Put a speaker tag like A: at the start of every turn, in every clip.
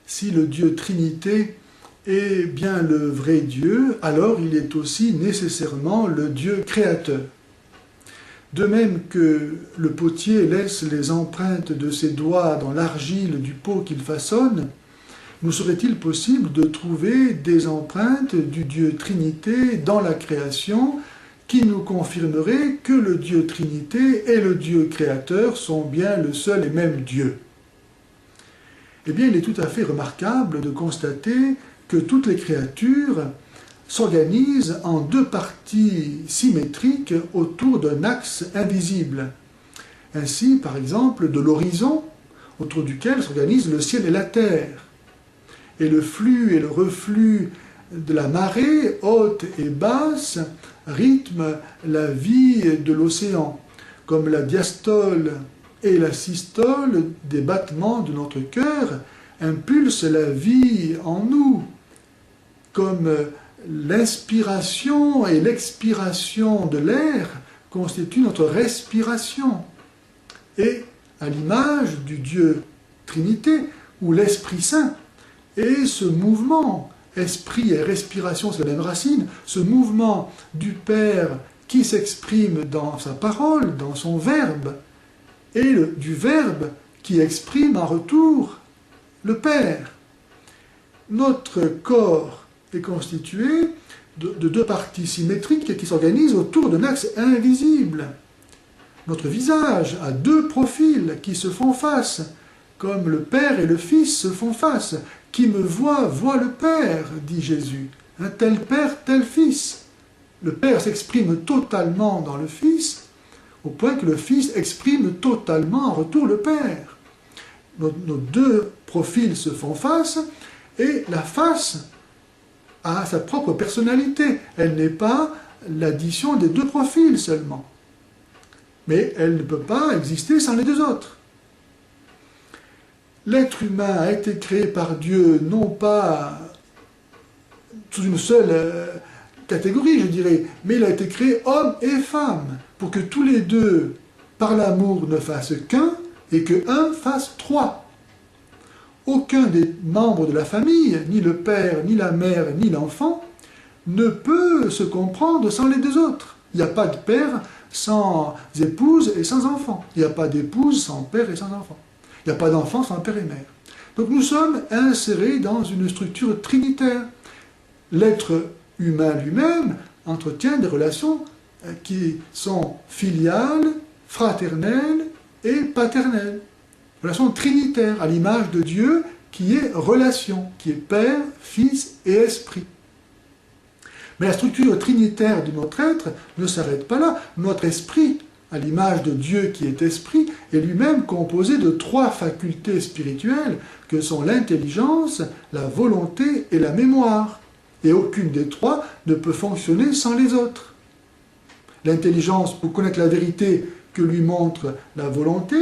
A: si le Dieu Trinité est bien le vrai Dieu, alors il est aussi nécessairement le Dieu créateur. De même que le potier laisse les empreintes de ses doigts dans l'argile du pot qu'il façonne, nous serait-il possible de trouver des empreintes du Dieu Trinité dans la création qui nous confirmeraient que le Dieu Trinité et le Dieu créateur sont bien le seul et même Dieu? Eh bien, il est tout à fait remarquable de constater que toutes les créatures s'organisent en deux parties symétriques autour d'un axe invisible. Ainsi, par exemple, de l'horizon, autour duquel s'organisent le ciel et la terre. Et le flux et le reflux de la marée, haute et basse, rythment la vie de l'océan, comme la diastole et la systole des battements de notre cœur impulsent la vie en nous, comme l'inspiration et l'expiration de l'air constituent notre respiration. Et à l'image du Dieu Trinité, ou l'Esprit Saint, et ce mouvement, esprit et respiration, c'est la même racine, ce mouvement du Père qui s'exprime dans sa parole, dans son Verbe, et du Verbe qui exprime en retour le Père. Notre corps est constitué de deux parties symétriques qui s'organisent autour d'un axe invisible. Notre visage a deux profils qui se font face, comme le Père et le Fils se font face. Qui me voit, voit le Père, dit Jésus. Un tel Père, tel Fils. Le Père s'exprime totalement dans le Fils, au point que le Fils exprime totalement en retour le Père. Nos deux profils se font face, et la face a sa propre personnalité. Elle n'est pas l'addition des deux profils seulement. Mais elle ne peut pas exister sans les deux autres. L'être humain a été créé par Dieu, non pas sous une seule catégorie, je dirais, mais il a été créé homme et femme, pour que tous les deux, par l'amour, ne fassent qu'un, et que un fasse trois. Aucun des membres de la famille, ni le père, ni la mère, ni l'enfant, ne peut se comprendre sans les deux autres. Il n'y a pas de père sans épouse et sans enfant. Il n'y a pas d'épouse sans père et sans enfant. Il n'y a pas d'enfant sans père et mère. Donc nous sommes insérés dans une structure trinitaire. L'être humain lui-même entretient des relations qui sont filiales, fraternelles et paternelles. Relation trinitaire, à l'image de Dieu, qui est relation, qui est Père, Fils et Esprit. Mais la structure trinitaire de notre être ne s'arrête pas là. Notre esprit, à l'image de Dieu qui est esprit, est lui-même composé de trois facultés spirituelles que sont l'intelligence, la volonté et la mémoire. Et aucune des trois ne peut fonctionner sans les autres. L'intelligence pour connaître la vérité que lui montre la volonté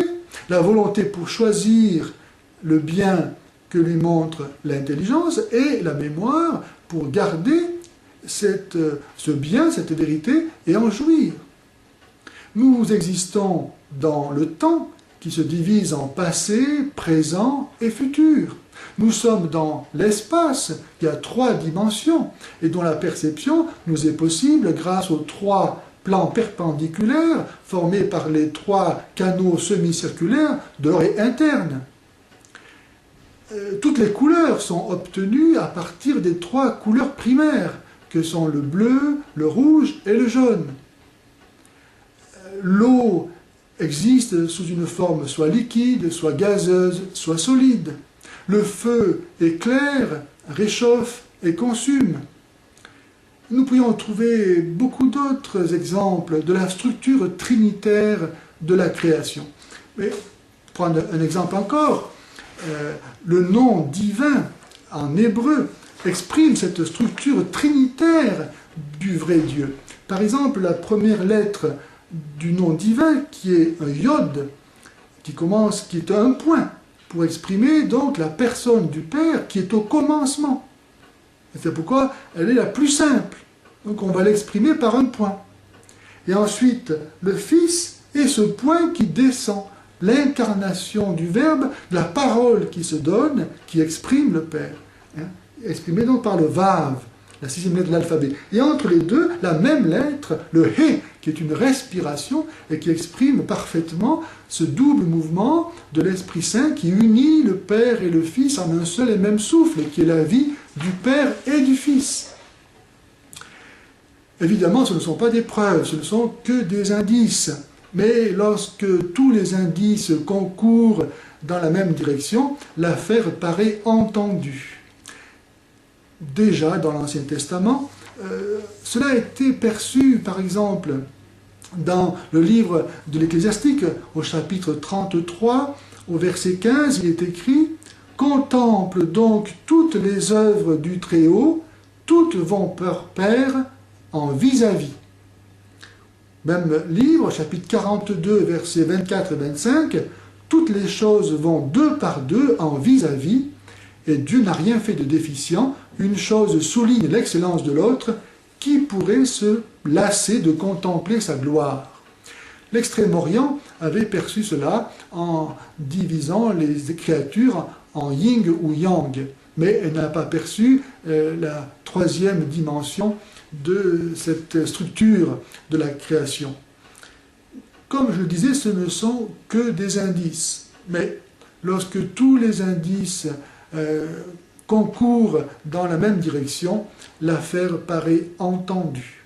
A: pour choisir le bien que lui montre l'intelligence, et la mémoire pour garder ce bien, cette vérité, et en jouir. Nous existons dans le temps qui se divise en passé, présent et futur. Nous sommes dans l'espace qui a trois dimensions et dont la perception nous est possible grâce aux trois plans perpendiculaires formés par les trois canaux semi-circulaires de l'oreille interne. Toutes les couleurs sont obtenues à partir des trois couleurs primaires que sont le bleu, le rouge et le jaune. L'eau existe sous une forme soit liquide, soit gazeuse, soit solide. Le feu éclaire, réchauffe et consume. Nous pourrions trouver beaucoup d'autres exemples de la structure trinitaire de la création. Mais, pour prendre un exemple encore, le nom divin en hébreu exprime cette structure trinitaire du vrai Dieu. Par exemple, la première lettre du nom divin, qui est un yod, qui est un point, pour exprimer donc la personne du Père qui est au commencement. Et c'est pourquoi elle est la plus simple. Donc on va l'exprimer par un point. Et ensuite, le Fils est ce point qui descend l'incarnation du Verbe, de la parole qui se donne, qui exprime le Père, hein, exprimée donc par le Vav, la sixième lettre de l'alphabet. Et entre les deux, la même lettre, le He, qui est une respiration et qui exprime parfaitement ce double mouvement de l'Esprit Saint qui unit le Père et le Fils en un seul et même souffle, qui est la vie du Père et du Fils. Évidemment, ce ne sont pas des preuves, ce ne sont que des indices. Mais lorsque tous les indices concourent dans la même direction, l'affaire paraît entendue. Déjà, dans l'Ancien Testament, cela a été perçu, par exemple, dans le livre de l'Ecclésiastique, au chapitre 33, au verset 15, il est écrit « Contemple donc toutes les œuvres du Très-Haut, toutes vont par pair en vis-à-vis. » Même livre, chapitre 42, versets 24 et 25, « Toutes les choses vont deux par deux en vis-à-vis, et Dieu n'a rien fait de déficient, une chose souligne l'excellence de l'autre, qui pourrait se lasser de contempler sa gloire ?» L'Extrême-Orient avait perçu cela en divisant les créatures en yin ou yang, mais elle n'a pas perçu la troisième dimension de cette structure de la création. Comme je le disais, ce ne sont que des indices, mais lorsque tous les indices concourent dans la même direction, l'affaire paraît entendue.